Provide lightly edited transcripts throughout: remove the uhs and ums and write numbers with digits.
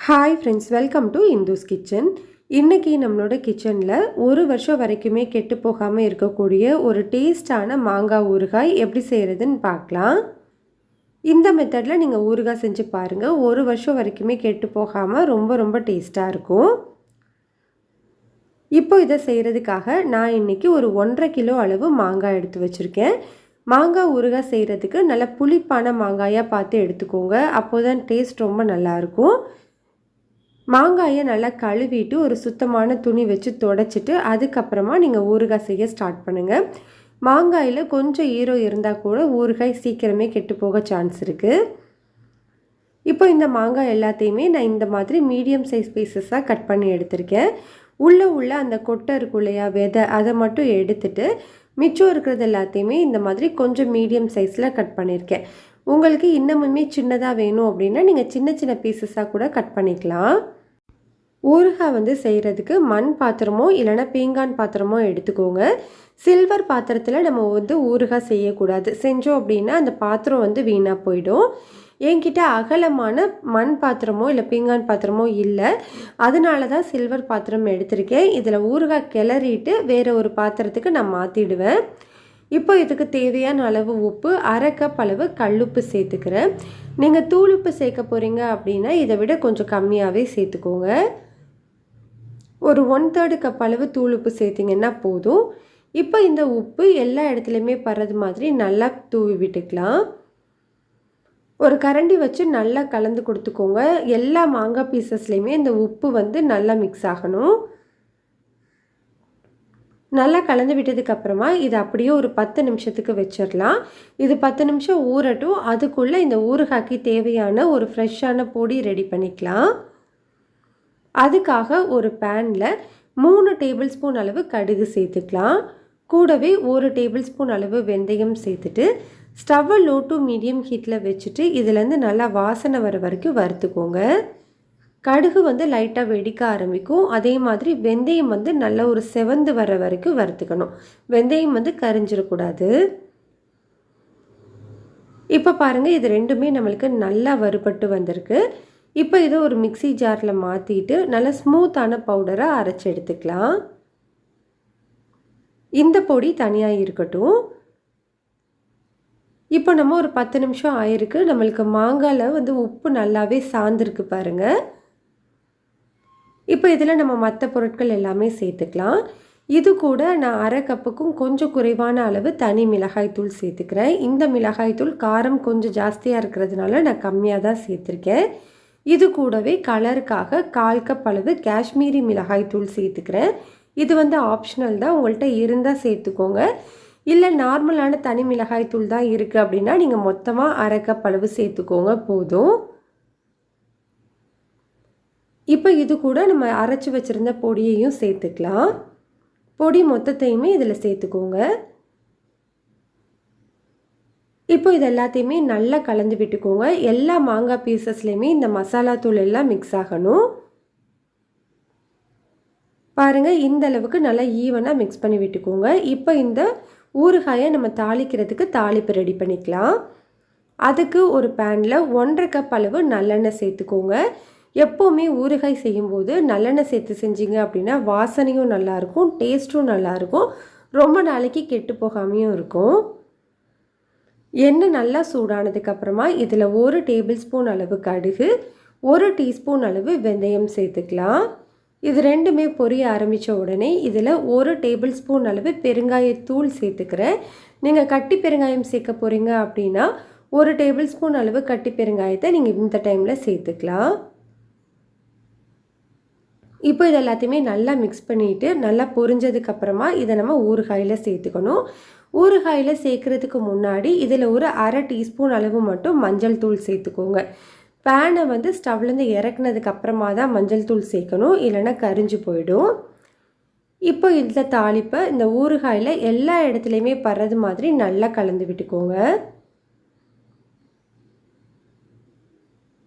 Hi friends, welcome to Indhu's kitchen. இன்றைக்கி நம்மளோட கிச்சனில் ஒரு வருஷம் வரைக்குமே கெட்டு போகாமல் இருக்கக்கூடிய ஒரு டேஸ்டான மாங்காய் ஊறுகாய் எப்படி செய்கிறதுன்னு பார்க்கலாம். இந்த மெத்தடில் நீங்கள் ஊறுகாய் செஞ்சு பாருங்கள். ஒரு வருஷம் வரைக்குமே கெட்டு போகாமல் ரொம்ப டேஸ்ட்டாக இருக்கும். இப்போ இதை செய்கிறதுக்காக நான் இன்றைக்கி ஒரு 1.5 கிலோ அளவு மாங்காய் எடுத்து வச்சுருக்கேன். மாங்காய் ஊறுகாய் செய்கிறதுக்கு நல்ல புளிப்பான மாங்காயாக பார்த்து எடுத்துக்கோங்க. அப்போ தான் டேஸ்ட் ரொம்ப நல்லாயிருக்கும். மாங்காயை நல்லா கழுவிட்டு ஒரு சுத்தமான துணி வச்சு துடைச்சிட்டு அதுக்கப்புறமா நீங்கள் ஊறுகாய் செய்ய ஸ்டார்ட் பண்ணுங்கள். மாங்காயில் கொஞ்சம் ஈரம் இருந்தால் கூட ஊறுகாய் சீக்கிரமே கெட்டு போக சான்ஸ் இருக்குது. இப்போ இந்த மாங்காய் எல்லாத்தையுமே நான் இந்த மாதிரி மீடியம் சைஸ் பீசஸாக கட் பண்ணி எடுத்திருக்கேன். உள்ள அந்த கொட்டை இருக்கும் இல்லையா, விதை, அதை மட்டும் எடுத்துட்டு மிச்சம் இருக்கிறது எல்லாத்தையுமே இந்த மாதிரி கொஞ்சம் மீடியம் சைஸில் கட் பண்ணியிருக்கேன். உங்களுக்கு இன்னமுமே சின்னதாக வேணும் அப்படின்னா நீங்கள் சின்ன பீசஸாக கூட கட் பண்ணிக்கலாம். ஊறுகாய் செய்கிறதுக்கு மண் பாத்திரமோ இல்லைனா பீங்கான் பாத்திரமோ எடுத்துக்கோங்க. சில்வர் பாத்திரத்தில் நம்ம ஊறுகாய் செய்யக்கூடாது. செஞ்சோம் அப்படின்னா அந்த பாத்திரம் வீணாக போயிடும். என்கிட்ட அகலமான மண் பாத்திரமோ இல்லை பீங்கான் பாத்திரமோ இல்லை, அதனால தான் சில்வர் பாத்திரம் எடுத்திருக்கேன். இதில் ஊறுகாய் கிளறிட்டு வேறு ஒரு பாத்திரத்துக்கு நான் மாற்றிடுவேன். இப்போ இதுக்கு தேவையான அளவு உப்பு, 1/2 கப் அளவு கல்லுப்பு சேர்த்துக்கிறேன். நீங்கள் தூளுப்பு சேர்க்க போகிறீங்க அப்படின்னா இதை விட கொஞ்சம் கம்மியாகவே சேர்த்துக்கோங்க. ஒரு 1/3 கப் அளவு தூளுப்பு சேர்த்திங்கன்னா போதும். இப்போ இந்த உப்பு எல்லா இடத்துலையுமே படுறது மாதிரி நல்லா தூவி விட்டுக்கலாம். ஒரு கரண்டி வச்சு நல்லா கலந்து கொடுத்துக்கோங்க. எல்லா மாங்காய் பீசஸ்லேயுமே இந்த உப்பு நல்லா மிக்ஸ் ஆகணும். நல்லா கலந்து விட்டதுக்கப்புறமா இது அப்படியே ஒரு 10 நிமிஷத்துக்கு வச்சிடலாம். இது 10 நிமிஷம் ஊறட்டும். அதுக்குள்ளே இந்த ஊறுகாய்க்கு தேவையான ஒரு ஃப்ரெஷ்ஷான பொடி ரெடி பண்ணிக்கலாம். அதுக்காக ஒரு பேனில் 3 டேபிள் ஸ்பூன் அளவு கடுகு சேர்த்துக்கலாம். கூடவே 1 டேபிள் ஸ்பூன் அளவு வெந்தயம் சேர்த்துட்டு ஸ்டவ்வை லோ டு மீடியம் ஹீட்டில் வச்சுட்டு இதுலேருந்து நல்லா வாசனை வர வரைக்கும் வறுத்துக்கோங்க. கடுகு லைட்டாக வெடிக்க ஆரம்பிக்கும். அதே மாதிரி வெந்தயம் நல்லா ஒரு செவந்து வர வரைக்கும் வறுத்துக்கணும். வெந்தயம் கரிஞ்சிடக்கூடாது. இப்போ பாருங்கள், இது ரெண்டுமே நம்மளுக்கு நல்லா வறுபட்டு வந்திருக்கு. இப்போ இதை ஒரு மிக்ஸி ஜாரில் மாற்றிட்டு நல்லா ஸ்மூத்தான பவுடரை அரைச்சி எடுத்துக்கலாம். இந்த பொடி தனியாக இருக்கட்டும். இப்போ நம்ம ஒரு 10 நிமிஷம் ஆயிருக்கு. நம்மளுக்கு மாங்காயில் உப்பு நல்லாவே சார்ந்திருக்கு பாருங்கள். இப்போ இதில் நம்ம மற்ற பொருட்கள் எல்லாமே சேர்த்துக்கலாம். இது கூட நான் 1/2 கப்புக்கும் கொஞ்சம் குறைவான அளவு தனி மிளகாய்த்தூள் சேர்த்துக்கிறேன். இந்த மிளகாய்த்தூள் காரம் கொஞ்சம் ஜாஸ்தியாக இருக்கிறதுனால நான் கம்மியாக தான் சேர்த்துருக்கேன். இது கூடவே கலருக்காக 1/4 கப் அளவு காஷ்மீரி மிளகாய்த்தூள் சேர்த்துக்கிறேன். இது ஆப்ஷனல் தான், உங்கள்கிட்ட இருந்தால் சேர்த்துக்கோங்க. இல்லை நார்மலான தனி மிளகாய்த்தூள் தான் இருக்குது அப்படின்னா நீங்கள் மொத்தமாக 1/2 கப் அளவு சேர்த்துக்கோங்க, போதும். இப்போ இது கூட நம்ம அரைச்சி வச்சுருந்த பொடியையும் சேர்த்துக்கலாம். பொடி மொத்தத்தையுமே இதில் சேர்த்துக்கோங்க. இப்போ இது எல்லாத்தையுமே நல்லா கலந்து விட்டுக்கோங்க. எல்லா மாங்காய் பீசஸ்லேயுமே இந்த மசாலா தூள் எல்லாம் மிக்ஸ் ஆகணும். பாருங்கள், இந்த அளவுக்கு நல்லா ஈவனாக மிக்ஸ் பண்ணி விட்டுக்கோங்க. இப்போ இந்த ஊறுகாயை நம்ம தாளிக்கிறதுக்கு தாளிப்பு ரெடி பண்ணிக்கலாம். அதுக்கு ஒரு பேனில் 1/2 கப் அளவு நல்லெண்ணெய் சேர்த்துக்கோங்க. எப்போவுமே ஊறுகாய் செய்யும்போது நல்லெண்ணெய் சேர்த்து செஞ்சீங்க அப்படின்னா வாசனையும் நல்லாயிருக்கும், டேஸ்ட்டும் நல்லாயிருக்கும், ரொம்ப நாளைக்கு கெட்டு போகாமையும் இருக்கும். எண்ணெய் நல்லா சூடானதுக்கப்புறமா இதில் 1 டேபிள் ஸ்பூன் அளவு கடுகு, 1 டீஸ்பூன் அளவு வெந்தயம் சேர்த்துக்கலாம். இது ரெண்டுமே பொரிய ஆரம்பித்த உடனே இதில் 1 டேபிள் ஸ்பூன் அளவு பெருங்காயத்தூள் சேர்த்துக்கிறேன். நீங்கள் கட்டி பெருங்காயம் சேர்க்க போகிறீங்க அப்படின்னா 1 டேபிள் ஸ்பூன் அளவு கட்டி பெருங்காயத்தை நீங்கள் இந்த டைமில் சேர்த்துக்கலாம். இப்போ இது எல்லாத்தையுமே நல்லா மிக்ஸ் பண்ணிவிட்டு நல்லா பொரிஞ்சதுக்கப்புறமா இதை நம்ம ஊறுகாயில் சேர்த்துக்கணும். ஊறுகாயில் சேர்க்குறதுக்கு முன்னாடி இதில் ஒரு 1/2 டீஸ்பூன் அளவு மட்டும் மஞ்சள் தூள் சேர்த்துக்கோங்க. பேனை ஸ்டவ்லேருந்து இறக்குனதுக்கு அப்புறமா தான் மஞ்சள் தூள் சேர்க்கணும், இல்லைன்னா கரிஞ்சு போயிடும். இப்போ இந்த தாளிப்பை இந்த ஊறுகாயில் எல்லா இடத்துலையுமே படுறது மாதிரி நல்லா கலந்து விட்டுக்கோங்க.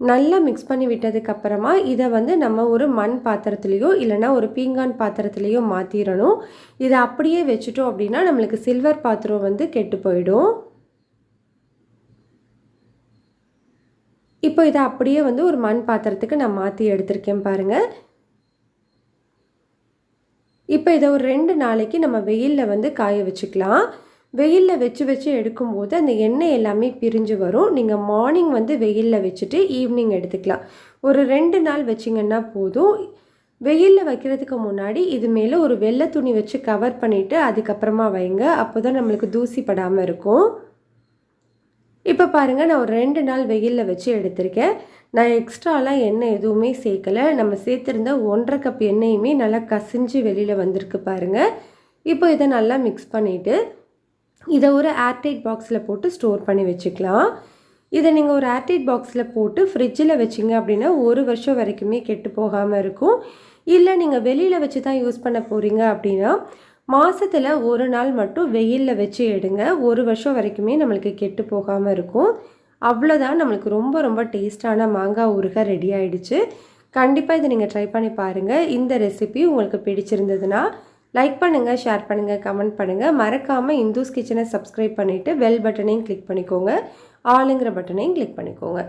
நல்லா மிக்ஸ் பண்ணி விட்டதுக்கப்புறமா இதை நம்ம ஒரு மண் பாத்திரத்துலேயோ இல்லைனா ஒரு பீங்கான் பாத்திரத்துலேயோ மாற்றிடணும். இதை அப்படியே வச்சுட்டோம் அப்படின்னா நம்மளுக்கு சில்வர் பாத்திரம் கெட்டு போயிடும். இப்போ இதை அப்படியே வந்து ஒரு மண் பாத்திரத்துக்கு நான் மாற்றி எடுத்திருக்கேன் பாருங்கள். இப்போ இதை ஒரு 2 நாளைக்கு நம்ம வெயிலில் வந்து காய வச்சுக்கலாம். வெயிலில் வச்சு எடுக்கும்போது அந்த எண்ணெய் எல்லாமே பிரிஞ்சு வரும். நீங்கள் மார்னிங் வந்து வெயிலில் வச்சுட்டு ஈவினிங் எடுத்துக்கலாம். ஒரு 2 நாள் வச்சிங்கன்னா போதும். வெயிலில் வைக்கிறதுக்கு முன்னாடி இது மேலே ஒரு வெள்ளை துணி வச்சு கவர் பண்ணிவிட்டு அதுக்கப்புறமா வைங்க. அப்போ தான் நம்மளுக்கு தூசி படாமல் இருக்கும். இப்போ பாருங்கள், நான் ஒரு 2 நாள் வெயிலில் வச்சு எடுத்திருக்கேன். நான் எக்ஸ்ட்ராலாம் எண்ணெய் எதுவுமே சேர்க்கலை. நம்ம சேர்த்துருந்த 1½ கப் எண்ணெயுமே நல்லா கசிஞ்சு வெளியில் வந்திருக்கு பாருங்கள். இப்போ இதை நல்லா மிக்ஸ் பண்ணிவிட்டு இதை ஒரு ஏர்டைட் பாக்ஸில் போட்டு ஸ்டோர் பண்ணி வச்சுக்கலாம். இதை நீங்கள் ஒரு ஏர்டைட் பாக்ஸில் போட்டு ஃப்ரிட்ஜில் வச்சிங்க அப்படின்னா 1 வருஷம் வரைக்குமே கெட்டு போகாமல் இருக்கும். இல்லை நீங்கள் வெளியில் வச்சு தான் யூஸ் பண்ண போகிறீங்க அப்படின்னா மாதத்தில் 1 நாள் மட்டும் வெயிலில் வச்சு எடுங்க. 1 வருஷம் வரைக்குமே நம்மளுக்கு கெட்டு போகாமல் இருக்கும். அவ்வளோதான், நம்மளுக்கு ரொம்ப ரொம்ப டேஸ்டான மாங்காய் ஊறுகாய் ரெடி ஆகிடுச்சு. கண்டிப்பாக இதை நீங்கள் ட்ரை பண்ணி பாருங்கள். இந்த ரெசிபி உங்களுக்கு பிடிச்சிருந்ததுன்னா லைக் பண்ணுங்கள், ஷேர் பண்ணுங்கள், கமெண்ட் பண்ணுங்கள். மறக்காமல் இந்துஸ் கிச்சனை சப்ஸ்கிரைப் பண்ணிவிட்டு பெல் பட்டனையும் கிளிக் பண்ணிக்கோங்க. ஆளுங்கிற பட்டனையும் கிளிக் பண்ணிக்கோங்க.